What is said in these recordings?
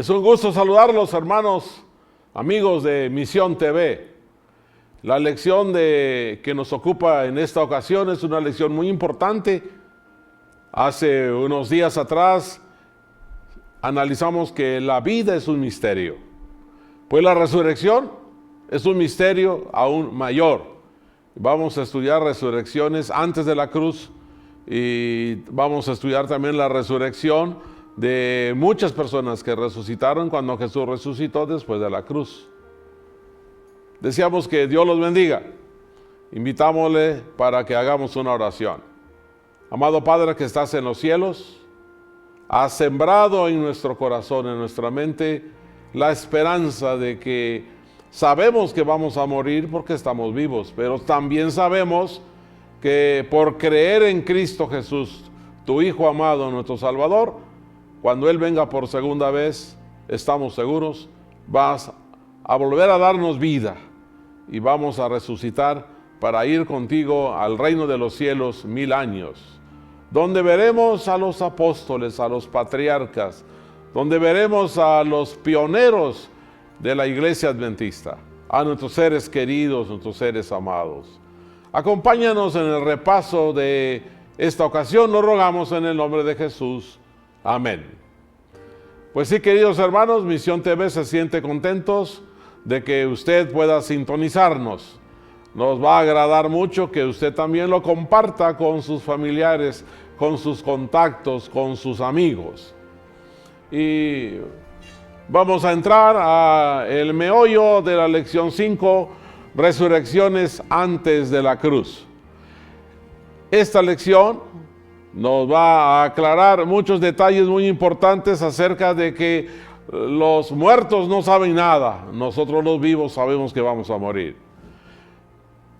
Es un gusto saludarlos, hermanos, amigos de Misión TV. La lección que nos ocupa en esta ocasión es una lección muy importante. Hace unos días atrás analizamos que la vida es un misterio, pues la resurrección es un misterio aún mayor. Vamos a estudiar resurrecciones antes de la cruz y vamos a estudiar también la resurrección de muchas personas que resucitaron cuando Jesús resucitó después de la cruz. Deseamos que Dios los bendiga. Invitámosle para que hagamos una oración. Amado Padre que estás en los cielos, has sembrado en nuestro corazón, en nuestra mente, la esperanza de que sabemos que vamos a morir porque estamos vivos, pero también sabemos que por creer en Cristo Jesús, tu Hijo amado, nuestro Salvador, cuando Él venga por segunda vez, estamos seguros, vas a volver a darnos vida y vamos a resucitar para ir contigo al reino de los cielos 1000 años, donde veremos a los apóstoles, a los patriarcas, donde veremos a los pioneros de la iglesia adventista, a nuestros seres queridos, nuestros seres amados. Acompáñanos en el repaso de esta ocasión, lo rogamos en el nombre de Jesús. Amén. Pues sí, queridos hermanos, Misión TV se siente contentos de que usted pueda sintonizarnos. Nos va a agradar mucho que usted también lo comparta con sus familiares, con sus contactos, con sus amigos. Y vamos a entrar al meollo de la lección 5, resurrecciones antes de la cruz. Esta lección nos va a aclarar muchos detalles muy importantes acerca de que los muertos no saben nada. Nosotros los vivos sabemos que vamos a morir.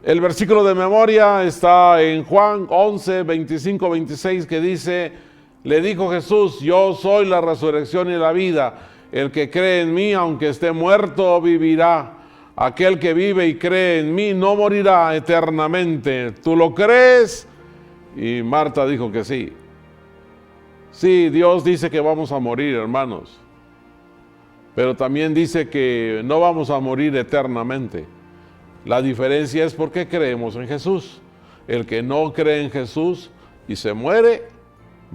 El versículo de memoria está en Juan 11, 25, 26, que dice: le dijo Jesús, yo soy la resurrección y la vida. El que cree en mí, aunque esté muerto, vivirá. Aquel que vive y cree en mí no morirá eternamente. ¿Tú lo crees? Y Marta dijo que sí. Sí, Dios dice que vamos a morir, hermanos. Pero también dice que no vamos a morir eternamente. La diferencia es porque creemos en Jesús. El que no cree en Jesús y se muere,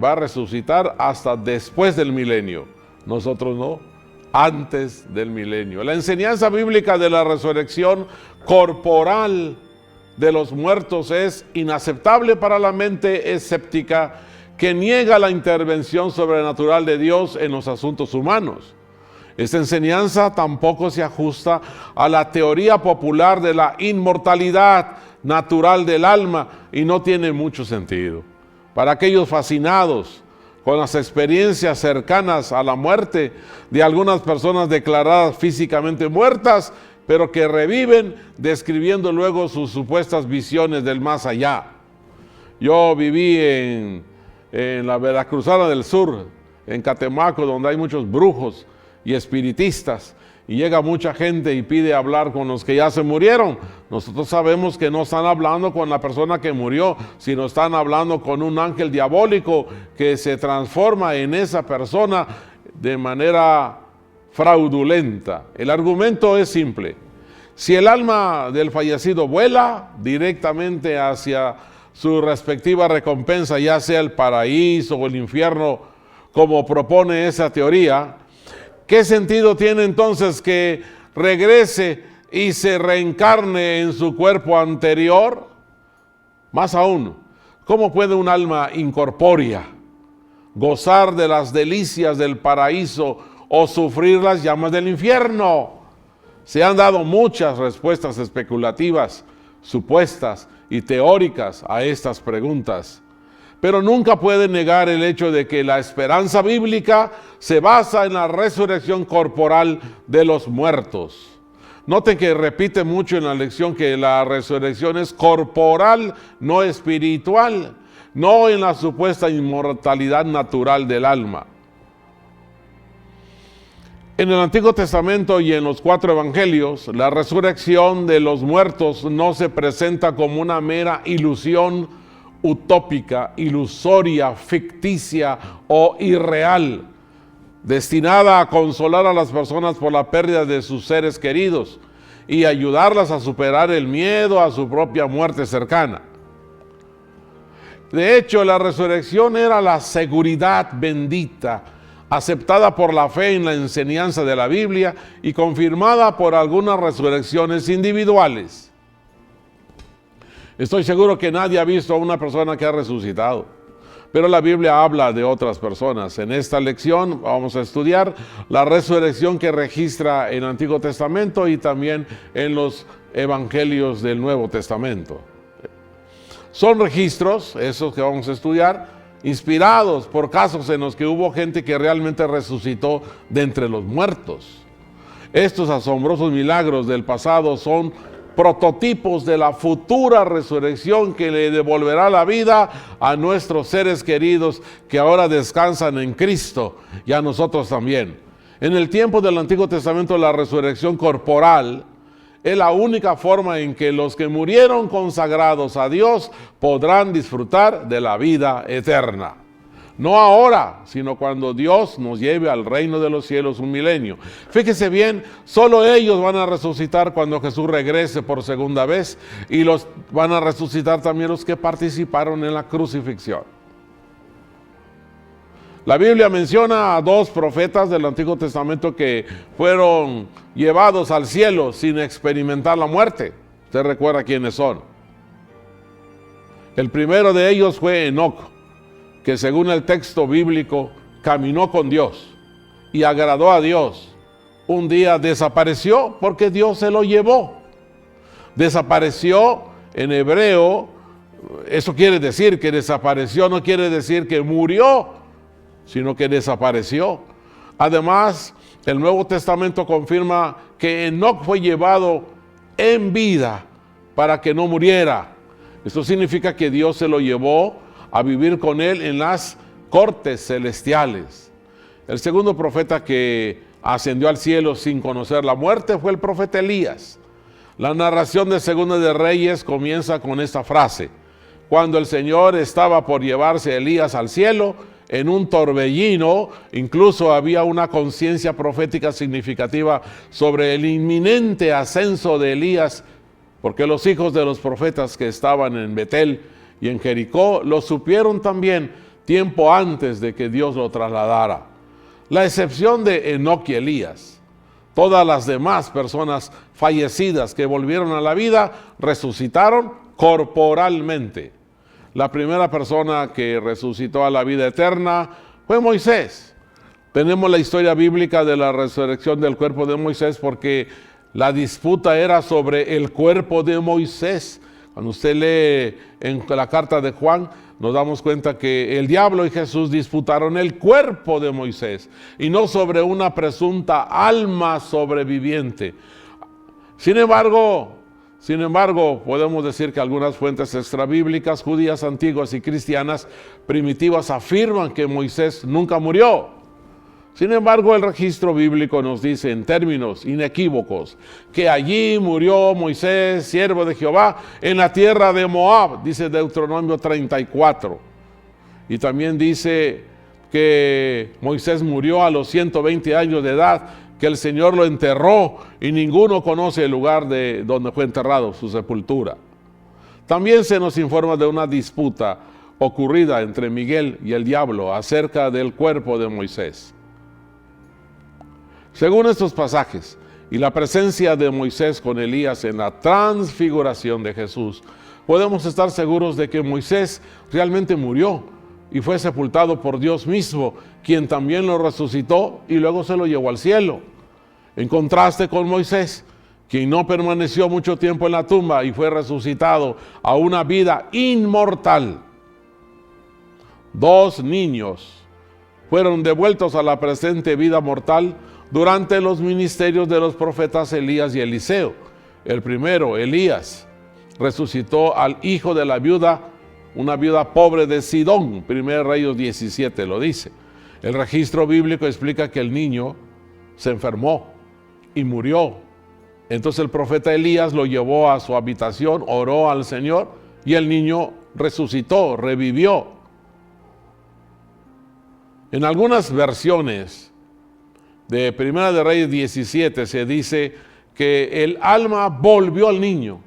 va a resucitar hasta después del milenio. Nosotros no, antes del milenio. La enseñanza bíblica de la resurrección corporal de los muertos es inaceptable para la mente escéptica que niega la intervención sobrenatural de Dios en los asuntos humanos. Esta enseñanza tampoco se ajusta a la teoría popular de la inmortalidad natural del alma y no tiene mucho sentido. Para aquellos fascinados con las experiencias cercanas a la muerte de algunas personas declaradas físicamente muertas, pero que reviven describiendo luego sus supuestas visiones del más allá. Yo viví en la Veracruzana del Sur, en Catemaco, donde hay muchos brujos y espiritistas, y llega mucha gente y pide hablar con los que ya se murieron. Nosotros sabemos que no están hablando con la persona que murió, sino están hablando con un ángel diabólico que se transforma en esa persona de manera fraudulenta. El argumento es simple: si el alma del fallecido vuela directamente hacia su respectiva recompensa, ya sea el paraíso o el infierno, como propone esa teoría, ¿qué sentido tiene entonces que regrese y se reencarne en su cuerpo anterior? Más aún, ¿cómo puede un alma incorpórea gozar de las delicias del paraíso o sufrir las llamas del infierno? Se han dado muchas respuestas especulativas, supuestas y teóricas a estas preguntas, pero nunca puede negar el hecho de que la esperanza bíblica se basa en la resurrección corporal de los muertos. Noten que repite mucho en la lección que la resurrección es corporal, no espiritual, no en la supuesta inmortalidad natural del alma. En el Antiguo Testamento y en los 4 evangelios, la resurrección de los muertos no se presenta como una mera ilusión utópica, ilusoria, ficticia o irreal. destinada a consolar a las personas por la pérdida de sus seres queridos y ayudarlas a superar el miedo a su propia muerte cercana. De hecho, la resurrección era la seguridad bendita, aceptada por la fe en la enseñanza de la Biblia y confirmada por algunas resurrecciones individuales. Estoy seguro que nadie ha visto a una persona que ha resucitado, pero la Biblia habla de otras personas. En esta lección vamos a estudiar la resurrección que registra en el Antiguo Testamento y también en los evangelios del Nuevo Testamento. Son registros, esos que vamos a estudiar, inspirados por casos en los que hubo gente que realmente resucitó de entre los muertos. Estos asombrosos milagros del pasado son prototipos de la futura resurrección que le devolverá la vida a nuestros seres queridos que ahora descansan en Cristo y a nosotros también. En el tiempo del Antiguo Testamento, la resurrección corporal es la única forma en que los que murieron consagrados a Dios podrán disfrutar de la vida eterna. No ahora, sino cuando Dios nos lleve al reino de los cielos un milenio. Fíjese bien, solo ellos van a resucitar cuando Jesús regrese por segunda vez, y los van a resucitar también los que participaron en la crucifixión. La Biblia menciona a dos profetas del Antiguo Testamento que fueron llevados al cielo sin experimentar la muerte. ¿Usted recuerda quiénes son? El primero de ellos fue Enoc, que según el texto bíblico caminó con Dios y agradó a Dios. Un día desapareció porque Dios se lo llevó. Desapareció en hebreo, eso quiere decir que desapareció, no quiere decir que murió, sino que desapareció. Además, el Nuevo Testamento confirma que Enoc fue llevado en vida para que no muriera. Esto significa que Dios se lo llevó a vivir con él en las cortes celestiales. El segundo profeta que ascendió al cielo sin conocer la muerte fue el profeta Elías. La narración de Segunda de Reyes comienza con esta frase: cuando el Señor estaba por llevarse a Elías al cielo, en un torbellino, incluso había una conciencia profética significativa sobre el inminente ascenso de Elías, porque los hijos de los profetas que estaban en Betel y en Jericó lo supieron también tiempo antes de que Dios lo trasladara. La excepción de Enoc y Elías, todas las demás personas fallecidas que volvieron a la vida resucitaron corporalmente. La primera persona que resucitó a la vida eterna fue Moisés. Tenemos la historia bíblica de la resurrección del cuerpo de Moisés porque la disputa era sobre el cuerpo de Moisés. Cuando usted lee en la carta de Juan, nos damos cuenta que el diablo y Jesús disputaron el cuerpo de Moisés y no sobre una presunta alma sobreviviente. Sin embargo, podemos decir que algunas fuentes extrabíblicas, judías antiguas y cristianas primitivas afirman que Moisés nunca murió. Sin embargo, el registro bíblico nos dice en términos inequívocos que allí murió Moisés, siervo de Jehová, en la tierra de Moab, dice Deuteronomio 34. Y también dice que Moisés murió a los 120 años de edad, que el Señor lo enterró y ninguno conoce el lugar de donde fue enterrado, su sepultura. También se nos informa de una disputa ocurrida entre Miguel y el diablo acerca del cuerpo de Moisés. Según estos pasajes y la presencia de Moisés con Elías en la transfiguración de Jesús, podemos estar seguros de que Moisés realmente murió y fue sepultado por Dios mismo, quien también lo resucitó y luego se lo llevó al cielo. En contraste con Moisés, quien no permaneció mucho tiempo en la tumba y fue resucitado a una vida inmortal. Dos niños fueron devueltos a la presente vida mortal durante los ministerios de los profetas Elías y Eliseo. El primero, Elías, resucitó al hijo de la viuda, una viuda pobre de Sidón. 1 Reyes 17 lo dice. El registro bíblico explica que el niño se enfermó y murió. Entonces el profeta Elías lo llevó a su habitación, oró al Señor y el niño resucitó, revivió. En algunas versiones de Primera de Reyes 17 se dice que el alma volvió al niño.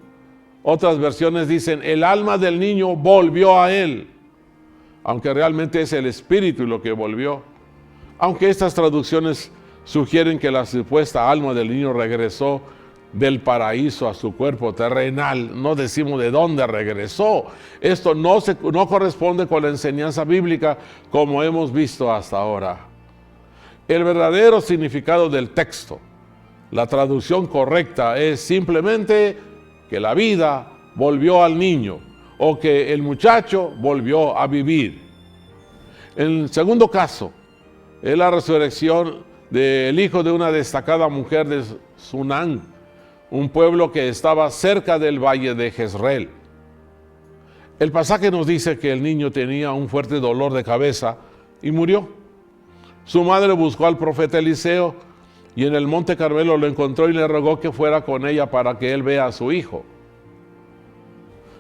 Otras versiones dicen, el alma del niño volvió a él, aunque realmente es el espíritu lo que volvió. Aunque estas traducciones sugieren que la supuesta alma del niño regresó del paraíso a su cuerpo terrenal, no decimos de dónde regresó. Esto no corresponde con la enseñanza bíblica como hemos visto hasta ahora. El verdadero significado del texto, la traducción correcta, es simplemente que la vida volvió al niño o que el muchacho volvió a vivir. En el segundo caso, es la resurrección del hijo de una destacada mujer de Sunán, un pueblo que estaba cerca del valle de Jezreel. El pasaje nos dice que el niño tenía un fuerte dolor de cabeza y murió. Su madre buscó al profeta Eliseo y en el monte Carmelo lo encontró y le rogó que fuera con ella para que él vea a su hijo.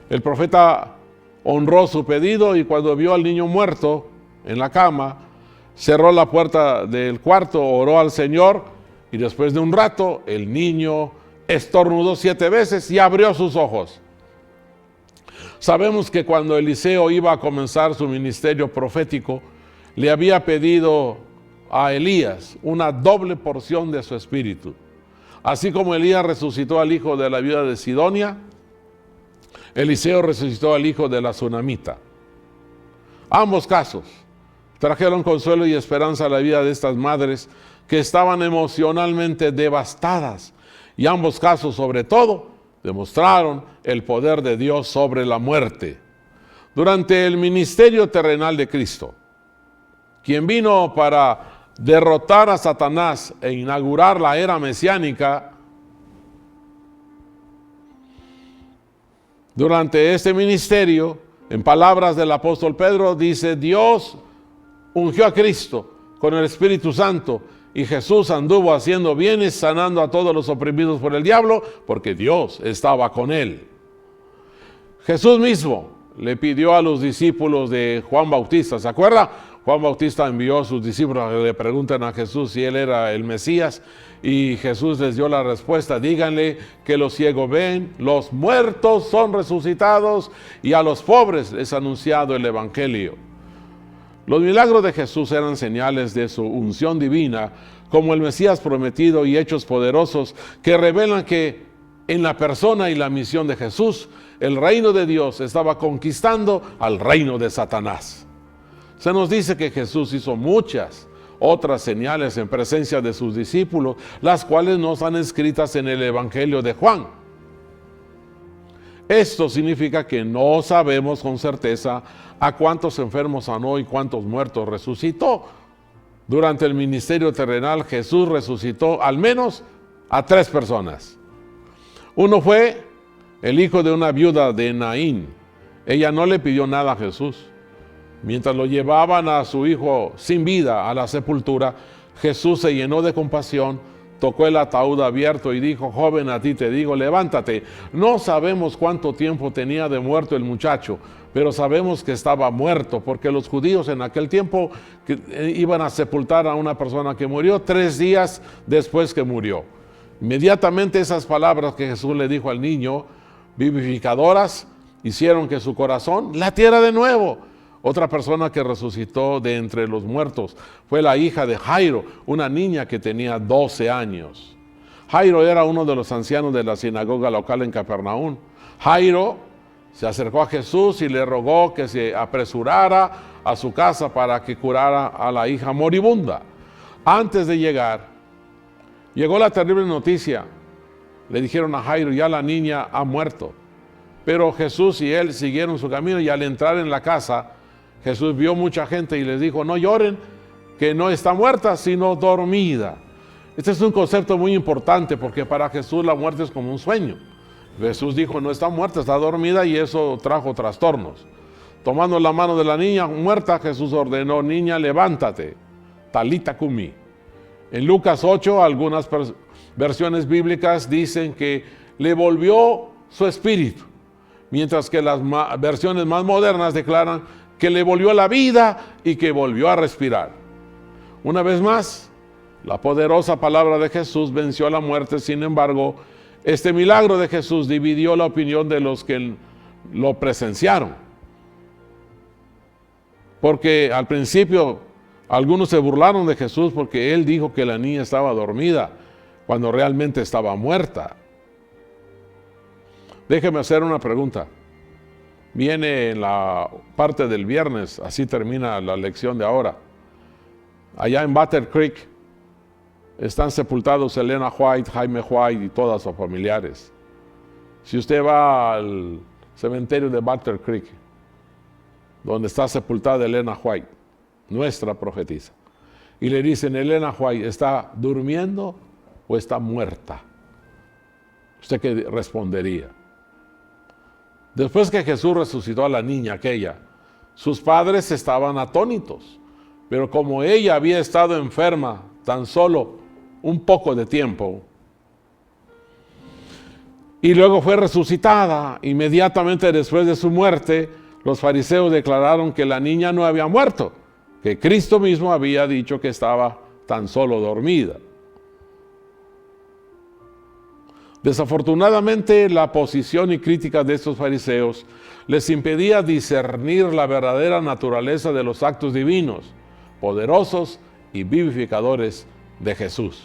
El profeta honró su pedido y cuando vio al niño muerto en la cama, cerró la puerta del cuarto, oró al Señor y después de un rato el niño estornudó 7 veces y abrió sus ojos. Sabemos que cuando Eliseo iba a comenzar su ministerio profético, le había pedido a Elías una doble porción de su espíritu. Así como Elías resucitó al hijo de la viuda de Sidonia, Eliseo resucitó al hijo de la Sunamita. Ambos casos trajeron consuelo y esperanza a la vida de estas madres que estaban emocionalmente devastadas. Y ambos casos, sobre todo, demostraron el poder de Dios sobre la muerte. Durante el ministerio terrenal de Cristo, quien vino para derrotar a Satanás e inaugurar la era mesiánica, durante este ministerio, en palabras del apóstol Pedro, dice, Dios ungió a Cristo con el Espíritu Santo y Jesús anduvo haciendo bienes, sanando a todos los oprimidos por el diablo, porque Dios estaba con él. Jesús mismo le pidió a los discípulos de Juan Bautista, ¿se acuerda? Juan Bautista envió a sus discípulos a que le pregunten a Jesús si él era el Mesías y Jesús les dio la respuesta, díganle que los ciegos ven, los muertos son resucitados y a los pobres les ha anunciado el Evangelio. Los milagros de Jesús eran señales de su unción divina, como el Mesías prometido y hechos poderosos que revelan que en la persona y la misión de Jesús, el reino de Dios estaba conquistando al reino de Satanás. Se nos dice que Jesús hizo muchas otras señales en presencia de sus discípulos, las cuales no están escritas en el Evangelio de Juan. Esto significa que no sabemos con certeza a cuántos enfermos sanó y cuántos muertos resucitó. Durante el ministerio terrenal, Jesús resucitó al menos a 3 personas. Uno fue el hijo de una viuda de Naín. Ella no le pidió nada a Jesús. Mientras lo llevaban a su hijo sin vida a la sepultura, Jesús se llenó de compasión, tocó el ataúd abierto y dijo, joven, a ti te digo, levántate. No sabemos cuánto tiempo tenía de muerto el muchacho, pero sabemos que estaba muerto, porque los judíos en aquel tiempo iban a sepultar a una persona que murió 3 días después que murió. Inmediatamente esas palabras que Jesús le dijo al niño, vivificadoras, hicieron que su corazón latiera de nuevo. Otra persona que resucitó de entre los muertos fue la hija de Jairo, una niña que tenía 12 años. Jairo era uno de los ancianos de la sinagoga local en Capernaum. Jairo se acercó a Jesús y le rogó que se apresurara a su casa para que curara a la hija moribunda. Antes de llegar, llegó la terrible noticia. Le dijeron a Jairo, ya la niña ha muerto. Pero Jesús y él siguieron su camino y al entrar en la casa, Jesús vio mucha gente y les dijo, no lloren, que no está muerta, sino dormida. Este es un concepto muy importante porque para Jesús la muerte es como un sueño. Jesús dijo, no está muerta, está dormida y eso trajo trastornos. Tomando la mano de la niña muerta, Jesús ordenó, niña, levántate, talita cumi. En Lucas 8, algunas versiones bíblicas dicen que le volvió su espíritu, mientras que las versiones más modernas declaran que le volvió la vida y que volvió a respirar. Una vez más, La poderosa palabra de Jesús venció la muerte. Sin embargo, este milagro de Jesús dividió la opinión de los que lo presenciaron. Porque al principio algunos se burlaron de Jesús porque él dijo que la niña estaba dormida cuando realmente estaba muerta. Déjeme hacer una pregunta. Viene en la parte del viernes, así termina la lección de ahora. Allá en Battle Creek están sepultados Elena White, Jaime White y todas sus familiares. Si usted va al cementerio de Battle Creek, donde está sepultada Elena White, nuestra profetisa, y le dicen, Elena White, ¿está durmiendo o está muerta? ¿Usted qué respondería? Después que Jesús resucitó a la niña aquella, sus padres estaban atónitos, pero como ella había estado enferma tan solo un poco de tiempo, y luego fue resucitada, inmediatamente después de su muerte, los fariseos declararon que la niña no había muerto, que Cristo mismo había dicho que estaba tan solo dormida. Desafortunadamente, la posición y crítica de estos fariseos les impedía discernir la verdadera naturaleza de los actos divinos, poderosos y vivificadores de Jesús.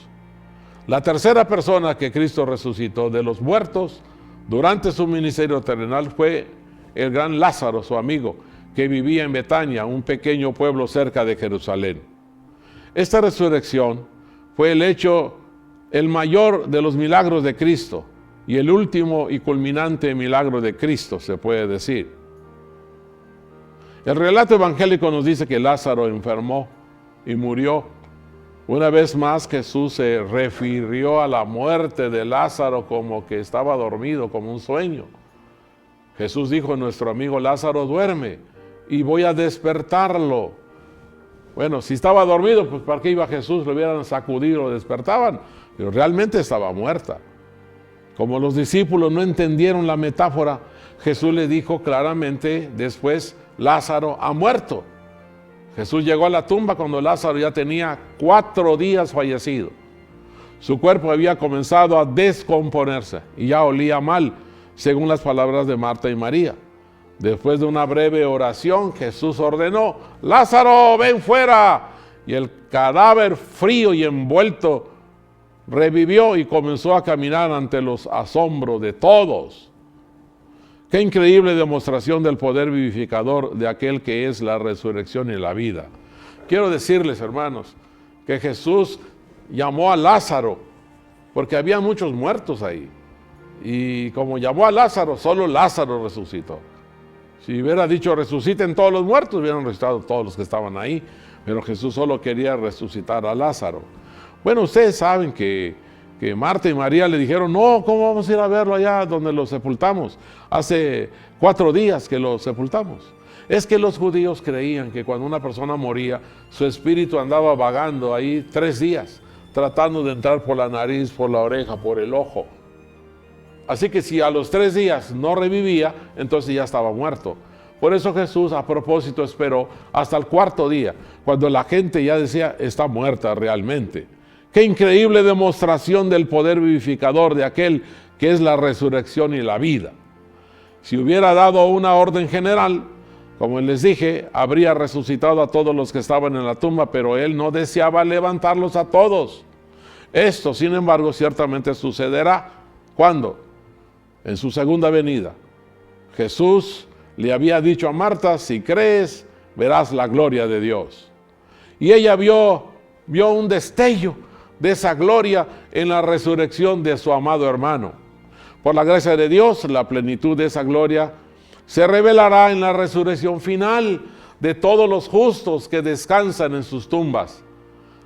La tercera persona que Cristo resucitó de los muertos durante su ministerio terrenal fue el gran Lázaro, su amigo, que vivía en Betania, un pequeño pueblo cerca de Jerusalén. Esta resurrección fue el mayor de los milagros de Cristo y el último y culminante milagro de Cristo, se puede decir. El relato evangélico nos dice que Lázaro enfermó y murió. Una vez más, Jesús se refirió a la muerte de Lázaro como que estaba dormido, como un sueño. Jesús dijo, nuestro amigo Lázaro duerme y voy a despertarlo. Bueno, si estaba dormido, pues ¿para qué iba Jesús? Lo hubieran sacudido, lo despertaban, pero realmente estaba muerta. Como los discípulos no entendieron la metáfora, Jesús le dijo claramente después, Lázaro ha muerto. Jesús llegó a la tumba cuando Lázaro ya tenía 4 días fallecido. Su cuerpo había comenzado a descomponerse y ya olía mal, según las palabras de Marta y María. Después de una breve oración, Jesús ordenó, Lázaro, ven fuera. Y el cadáver frío y envuelto revivió y comenzó a caminar ante los asombros de todos. Qué increíble demostración del poder vivificador de aquel que es la resurrección y la vida. Quiero decirles, hermanos, que Jesús llamó a Lázaro porque había muchos muertos ahí. Y como llamó a Lázaro, solo Lázaro resucitó. Si hubiera dicho resuciten todos los muertos, hubieran resucitado todos los que estaban ahí. Pero Jesús solo quería resucitar a Lázaro. Bueno, ustedes saben que Marta y María le dijeron, no, ¿cómo vamos a ir a verlo allá donde lo sepultamos? Hace 4 días que lo sepultamos. Es que los judíos creían que cuando una persona moría, su espíritu andaba vagando ahí 3 días, tratando de entrar por la nariz, por la oreja, por el ojo. Así que si a los 3 días no revivía, entonces ya estaba muerto. Por eso Jesús a propósito esperó hasta el 4.º día, cuando la gente ya decía, está muerta realmente. Qué increíble demostración del poder vivificador de aquel que es la resurrección y la vida. Si hubiera dado una orden general, como les dije, habría resucitado a todos los que estaban en la tumba, pero él no deseaba levantarlos a todos. Esto, sin embargo, ciertamente sucederá. ¿Cuándo? En su segunda venida. Jesús le había dicho a Marta, si crees, verás la gloria de Dios. Y ella vio un destello de esa gloria en la resurrección de su amado hermano. Por la gracia de Dios, la plenitud de esa gloria se revelará en la resurrección final de todos los justos que descansan en sus tumbas.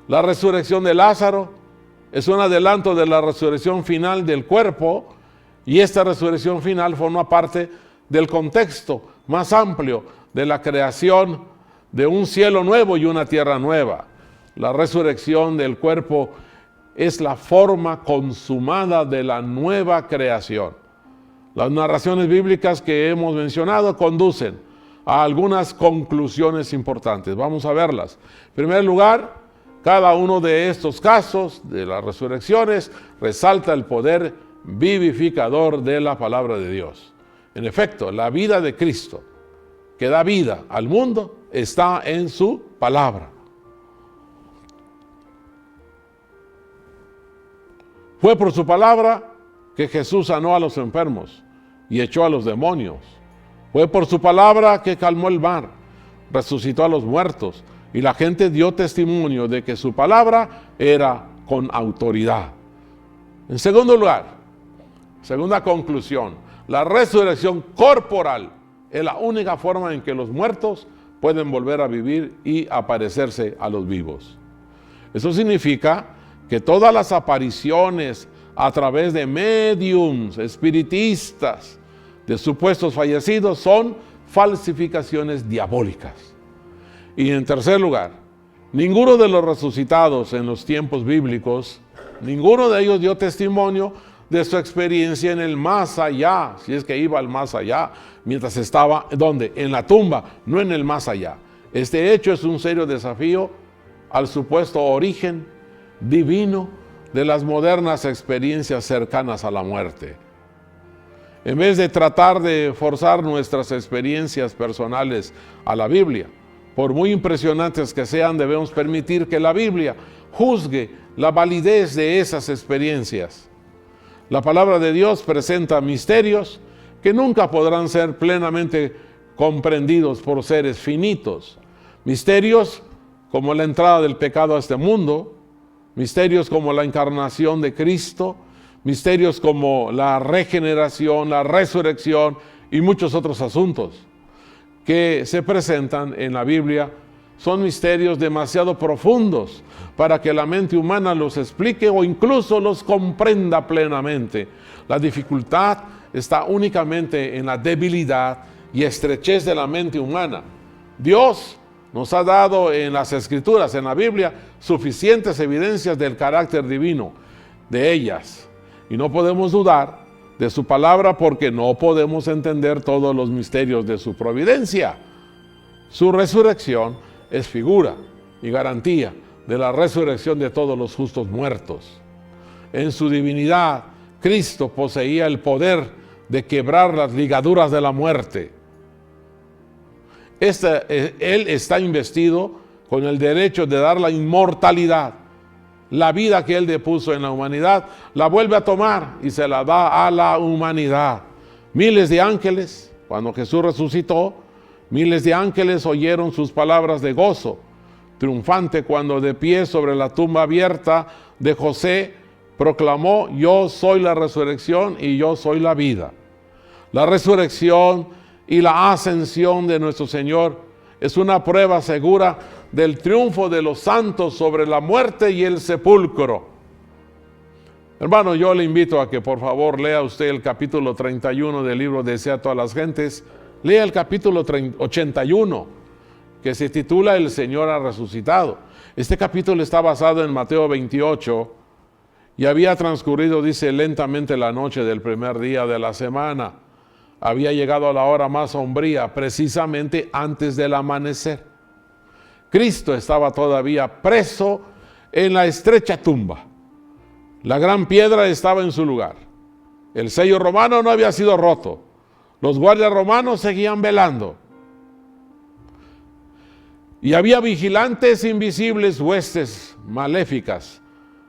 La resurrección de Lázaro es un adelanto de la resurrección final del cuerpo, y esta resurrección final forma parte del contexto más amplio de la creación de un cielo nuevo y una tierra nueva. La resurrección del cuerpo es la forma consumada de la nueva creación. Las narraciones bíblicas que hemos mencionado conducen a algunas conclusiones importantes. Vamos a verlas. En primer lugar, Cada uno de estos casos de las resurrecciones resalta el poder vivificador de la palabra de Dios. En efecto, la vida de Cristo, que da vida al mundo, está en su palabra. Fue por su palabra que Jesús sanó a los enfermos y echó a los demonios. Fue por su palabra que calmó el mar, resucitó a los muertos, y la gente dio testimonio de que su palabra era con autoridad. En segundo lugar, segunda conclusión, la resurrección corporal es la única forma en que los muertos pueden volver a vivir y aparecerse a los vivos. Eso significa que todas las apariciones a través de médiums, espiritistas, de supuestos fallecidos, son falsificaciones diabólicas. Y en tercer lugar, ninguno de los resucitados en los tiempos bíblicos, ninguno de ellos dio testimonio de su experiencia en el más allá, si es que iba al más allá, mientras estaba, ¿dónde? En la tumba, no en el más allá. Este hecho es un serio desafío al supuesto origen divino de las modernas experiencias cercanas a la muerte. En vez de tratar de forzar nuestras experiencias personales a la Biblia, por muy impresionantes que sean, debemos permitir que la Biblia juzgue la validez de esas experiencias. La palabra de Dios presenta misterios que nunca podrán ser plenamente comprendidos por seres finitos. Misterios como la entrada del pecado a este mundo, misterios como la encarnación de Cristo, misterios como la regeneración, la resurrección y muchos otros asuntos que se presentan en la Biblia. Son misterios demasiado profundos para que la mente humana los explique o incluso los comprenda plenamente. La dificultad está únicamente en la debilidad y estrechez de la mente humana. Dios nos ha dado en las Escrituras, en la Biblia, suficientes evidencias del carácter divino de ellas. Y no podemos dudar de su palabra porque no podemos entender todos los misterios de su providencia. Su resurrección es figura y garantía de la resurrección de todos los justos muertos. En su divinidad, Cristo poseía el poder de quebrar las ligaduras de la muerte. Él está investido con el derecho de dar la inmortalidad. La vida que Él depuso en la humanidad, la vuelve a tomar y se la da a la humanidad. Miles de ángeles, cuando Jesús resucitó, miles de ángeles oyeron sus palabras de gozo, triunfante cuando de pie sobre la tumba abierta de José, proclamó: yo soy la resurrección y yo soy la vida. La resurrección y la ascensión de nuestro Señor es una prueba segura del triunfo de los santos sobre la muerte y el sepulcro. Hermano, yo le invito a que por favor lea usted el capítulo 31 del libro Desea a todas las gentes. Lea el capítulo 81, que se titula El Señor ha resucitado. Este capítulo está basado en Mateo 28 y había transcurrido, dice, lentamente la noche del primer día de la semana. Había llegado a la hora más sombría, precisamente antes del amanecer. Cristo estaba todavía preso en la estrecha tumba. La gran piedra estaba en su lugar. El sello romano no había sido roto. Los guardias romanos seguían velando. Y había vigilantes invisibles, huestes maléficas,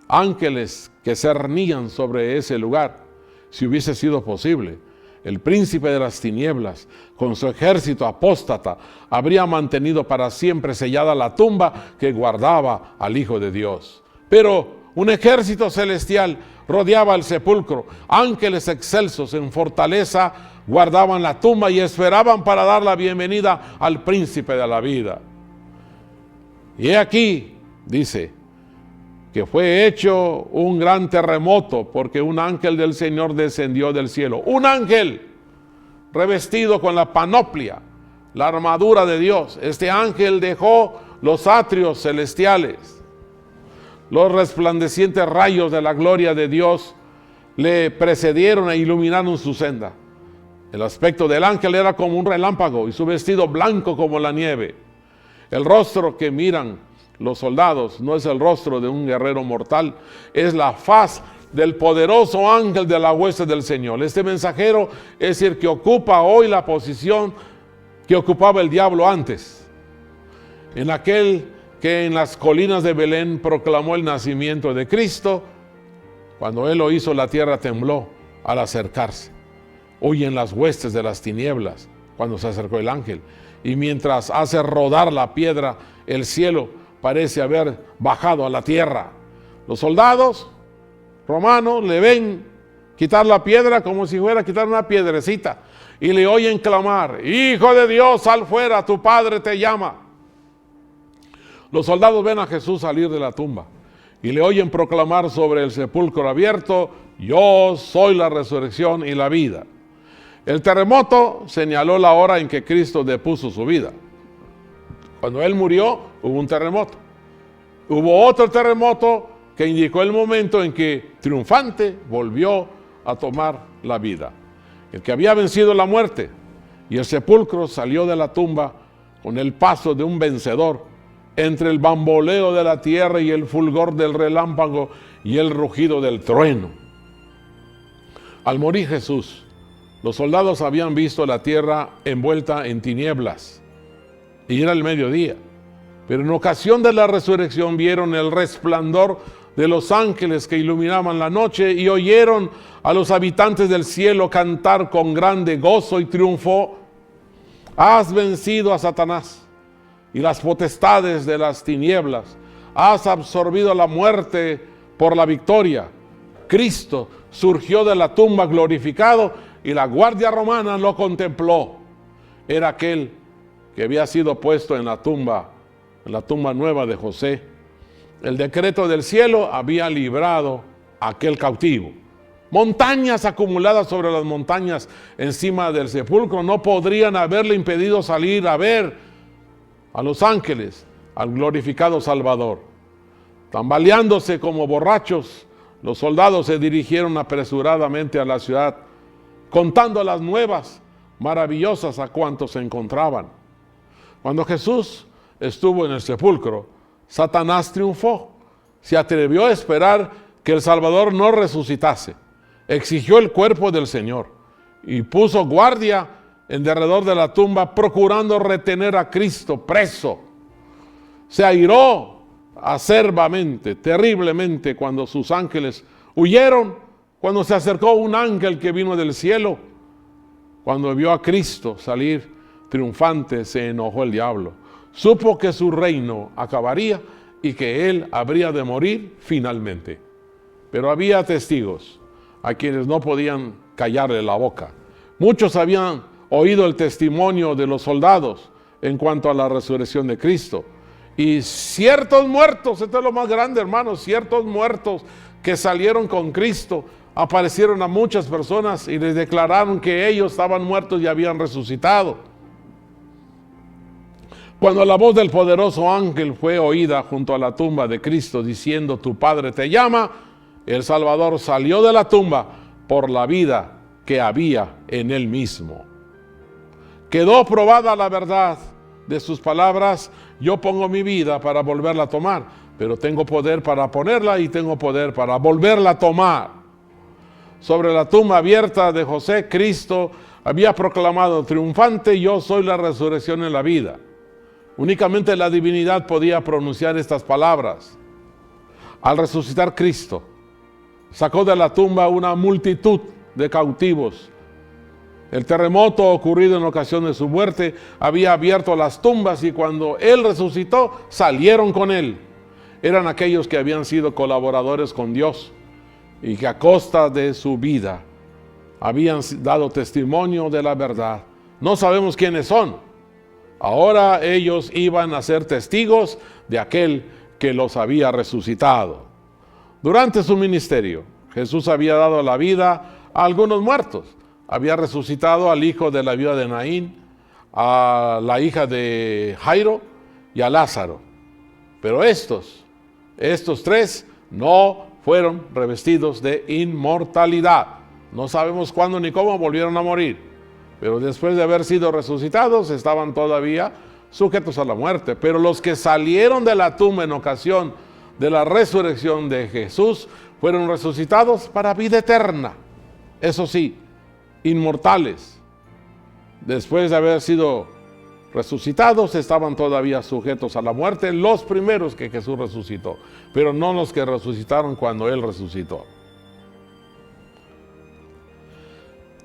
ángeles que cernían sobre ese lugar, si hubiese sido posible. El príncipe de las tinieblas, con su ejército apóstata, habría mantenido para siempre sellada la tumba que guardaba al Hijo de Dios. Pero un ejército celestial rodeaba el sepulcro. Ángeles excelsos en fortaleza guardaban la tumba y esperaban para dar la bienvenida al príncipe de la vida. Y he aquí, dice, que fue hecho un gran terremoto porque un ángel del Señor descendió del cielo. Un ángel revestido con la panoplia, la armadura de Dios. Este ángel dejó los atrios celestiales. Los resplandecientes rayos de la gloria de Dios le precedieron e iluminaron su senda. El aspecto del ángel era como un relámpago y su vestido blanco como la nieve. El rostro que miran los soldados, no es el rostro de un guerrero mortal, es la faz del poderoso ángel de la hueste del Señor. Este mensajero es el que ocupa hoy la posición que ocupaba el diablo antes, en aquel que en las colinas de Belén proclamó el nacimiento de Cristo. Cuando él lo hizo, la tierra tembló al acercarse. Hoy en las huestes de las tinieblas, cuando se acercó el ángel, y mientras hace rodar la piedra, el cielo parece haber bajado a la tierra. Los soldados romanos le ven quitar la piedra como si fuera a quitar una piedrecita, y le oyen clamar: Hijo de Dios, sal fuera, tu Padre te llama. Los soldados ven a Jesús salir de la tumba y le oyen proclamar sobre el sepulcro abierto: Yo soy la resurrección y la vida. El terremoto señaló la hora en que Cristo depuso su vida. Cuando Él murió, hubo un terremoto. Hubo otro terremoto que indicó el momento en que triunfante volvió a tomar la vida. El que había vencido la muerte y el sepulcro salió de la tumba con el paso de un vencedor, entre el bamboleo de la tierra y el fulgor del relámpago y el rugido del trueno. Al morir Jesús, los soldados habían visto la tierra envuelta en tinieblas, y era el mediodía. Pero en ocasión de la resurrección vieron el resplandor de los ángeles que iluminaban la noche y oyeron a los habitantes del cielo cantar con grande gozo y triunfo: Has vencido a Satanás y las potestades de las tinieblas, has absorbido la muerte por la victoria. Cristo surgió de la tumba glorificado y la guardia romana lo contempló. Era aquel que había sido puesto en la tumba nueva de José. El decreto del cielo había librado a aquel cautivo. Montañas acumuladas sobre las montañas encima del sepulcro no podrían haberle impedido salir a ver a los ángeles, al glorificado Salvador. Tambaleándose como borrachos, los soldados se dirigieron apresuradamente a la ciudad, contando las nuevas maravillosas a cuantos se encontraban. Cuando Jesús estuvo en el sepulcro, Satanás triunfó. Se atrevió a esperar que el Salvador no resucitase. Exigió el cuerpo del Señor y puso guardia en derredor de la tumba, procurando retener a Cristo preso. Se airó acerbamente, terriblemente, cuando sus ángeles huyeron, cuando se acercó un ángel que vino del cielo. Cuando vio a Cristo salir triunfante, se enojó el diablo. Supo que su reino acabaría y que él habría de morir finalmente. Pero había testigos a quienes no podían callarle la boca. Muchos habían oído el testimonio de los soldados en cuanto a la resurrección de Cristo. Y ciertos muertos, esto es lo más grande, hermanos, ciertos muertos que salieron con Cristo, aparecieron a muchas personas y les declararon que ellos estaban muertos y habían resucitado. Cuando la voz del poderoso ángel fue oída junto a la tumba de Cristo diciendo: Tu Padre te llama, el Salvador salió de la tumba por la vida que había en él mismo. Quedó probada la verdad de sus palabras: yo pongo mi vida para volverla a tomar, pero tengo poder para ponerla y tengo poder para volverla a tomar. Sobre la tumba abierta de José, Cristo había proclamado triunfante: yo soy la resurrección y la vida. Únicamente la divinidad podía pronunciar estas palabras. Al resucitar Cristo, sacó de la tumba una multitud de cautivos. El terremoto ocurrido en ocasión de su muerte había abierto las tumbas y cuando Él resucitó, salieron con Él. Eran aquellos que habían sido colaboradores con Dios y que a costa de su vida habían dado testimonio de la verdad. No sabemos quiénes son. Ahora ellos iban a ser testigos de aquel que los había resucitado. Durante su ministerio, Jesús había dado la vida a algunos muertos. Había resucitado al hijo de la viuda de Naín, a la hija de Jairo y a Lázaro. Pero estos tres no fueron revestidos de inmortalidad. No sabemos cuándo ni cómo volvieron a morir, pero después de haber sido resucitados estaban todavía sujetos a la muerte, pero los que salieron de la tumba en ocasión de la resurrección de Jesús fueron resucitados para vida eterna. Eso sí, inmortales. Después de haber sido resucitados, estaban todavía sujetos a la muerte, los primeros que Jesús resucitó, pero no los que resucitaron cuando Él resucitó.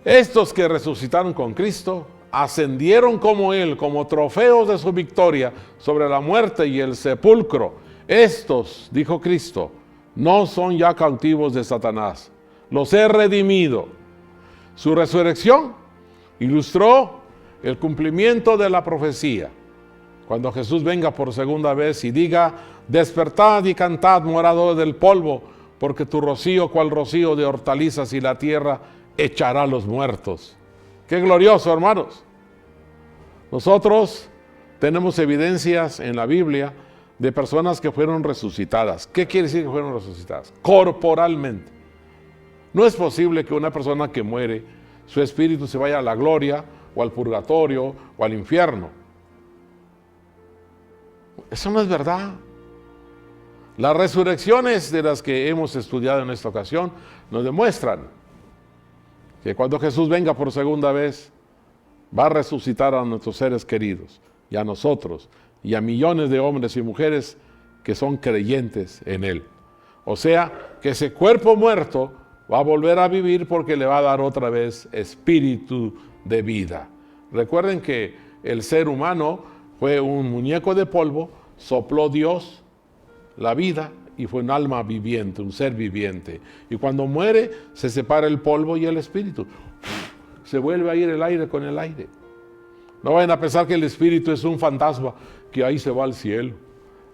Estos que resucitaron con Cristo ascendieron como Él, como trofeos de su victoria sobre la muerte y el sepulcro. Estos, dijo Cristo, no son ya cautivos de Satanás, los he redimido. Su resurrección ilustró el cumplimiento de la profecía. Cuando Jesús venga por segunda vez y diga: despertad y cantad, moradores del polvo, porque tu rocío, cual rocío de hortalizas, y la tierra echará a los muertos. ¡Qué glorioso, hermanos! Nosotros tenemos evidencias en la Biblia de personas que fueron resucitadas. ¿Qué quiere decir que fueron resucitadas? Corporalmente. No es posible que una persona que muere, su espíritu se vaya a la gloria, o al purgatorio, o al infierno. Eso no es verdad. Las resurrecciones de las que hemos estudiado en esta ocasión nos demuestran que cuando Jesús venga por segunda vez, va a resucitar a nuestros seres queridos, y a nosotros, y a millones de hombres y mujeres que son creyentes en Él. O sea, que ese cuerpo muerto va a volver a vivir porque le va a dar otra vez espíritu de vida. Recuerden que el ser humano fue un muñeco de polvo, sopló Dios la vida y fue un alma viviente, un ser viviente. Y cuando muere, se separa el polvo y el espíritu. Se vuelve a ir el aire con el aire. No vayan a pensar que el espíritu es un fantasma que ahí se va al cielo.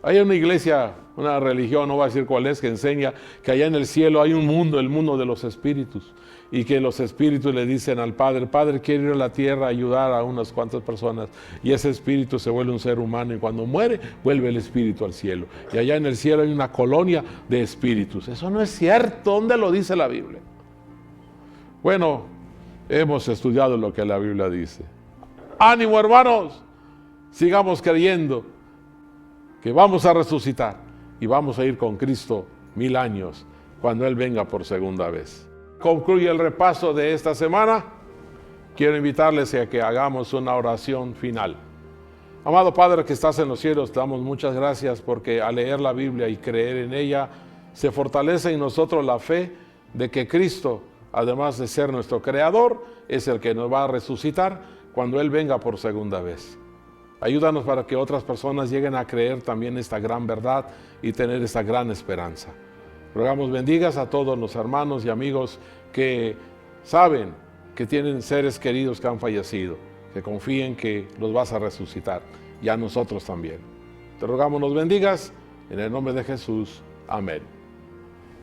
Hay una iglesia, una religión, no voy a decir cuál es, que enseña que allá en el cielo hay un mundo, el mundo de los espíritus, y que los espíritus le dicen al Padre: Padre, quiero ir a la tierra a ayudar a unas cuantas personas, y ese espíritu se vuelve un ser humano, y cuando muere, vuelve el espíritu al cielo, y allá en el cielo hay una colonia de espíritus. Eso no es cierto. ¿Dónde lo dice la Biblia? Bueno, hemos estudiado lo que la Biblia dice. ¡Ánimo, hermanos! Sigamos creyendo que vamos a resucitar y vamos a ir con Cristo 1000 años cuando Él venga por segunda vez. Concluye el repaso de esta semana. Quiero invitarles a que hagamos una oración final. Amado Padre que estás en los cielos, te damos muchas gracias porque al leer la Biblia y creer en ella, se fortalece en nosotros la fe de que Cristo, además de ser nuestro Creador, es el que nos va a resucitar cuando Él venga por segunda vez. Ayúdanos para que otras personas lleguen a creer también esta gran verdad y tener esta gran esperanza. Rogamos bendigas a todos los hermanos y amigos que saben que tienen seres queridos que han fallecido, que confíen que los vas a resucitar, y a nosotros también. Te rogamos nos bendigas, en el nombre de Jesús. Amén.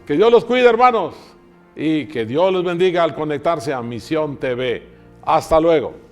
Que Dios los cuide, hermanos, y que Dios los bendiga al conectarse a Misión TV. Hasta luego.